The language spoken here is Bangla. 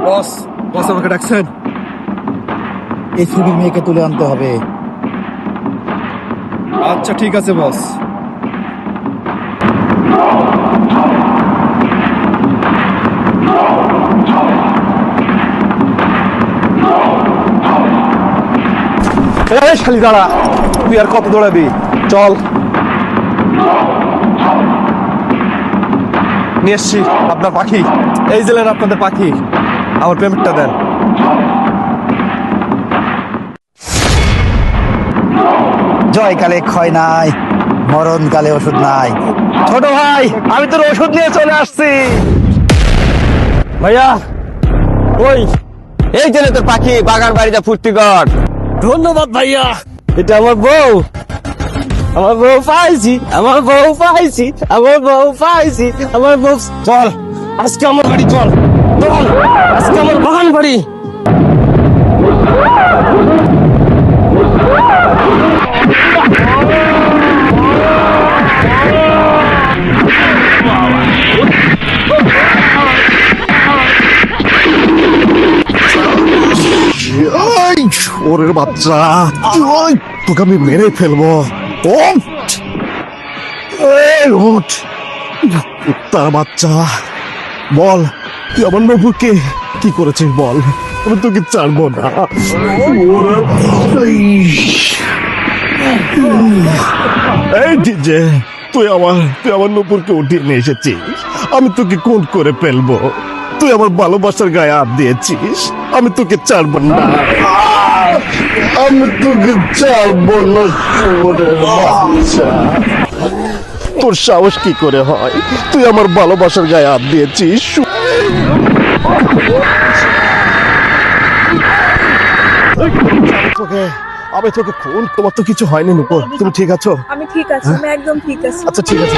বস, বস আমাকে ডাকছেন? এই ছবির মেয়েকে তুলে আনতে হবে। আচ্ছা ঠিক আছে বস। শালি দাঁড়া, তুই আর কত দৌড়াবি? চল, নিয়ে এসছি আপনার পাখি। এই জেলেন আপনাদের পাখি, আমার পেমেন্টটা দেন। জয়কালে ক্ষয় নাই, মরণকালে ওষুধ নাই। ছোট ভাই, আমি তোর ওষুধ নিয়ে চলে আসছি। ভাইয়া, ওই এই জেলে তোর পাখি, বাগান বাড়িতে ফুর্তি কর। ধন্যবাদ ভাইয়া। এটা আমার বউ, আমার বউ পাইছি, আমার বউ পাইছি, আমার বউ পাইছি, আমার বউ। চল আজকে আমার বাড়ি, চল চল আজকে আমার বাগান বাড়ি। ওরের বাচ্চা, তোকে আমি মেরে ফেলবো। তার বাচ্চা, বল তুই আমার নবুকে কি করেছিস বল, আমি তোকে ছাড়বো না। এই যে তুই আমার নপুরকে উঠিয়ে নিয়ে এসেছিস, আমি তোকে খুন করে ফেলবো। তুই আমার ভালোবাসার গায়ে হাত দিয়েছিস, আমি তোকে ছাড়বো না, আমি তোকে ছাড়বো না। তোর সাহস কি করে হয়, তুই আমার ভালোবাসার গায়ে হাত দিয়েছিস। আমি তোকে খুন, তোমার তো কিছু হয়নি নুপুর, তুমি ঠিক আছো? আমি ঠিক আছি, আমি একদম ঠিক আছি। আচ্ছা ঠিক আছে।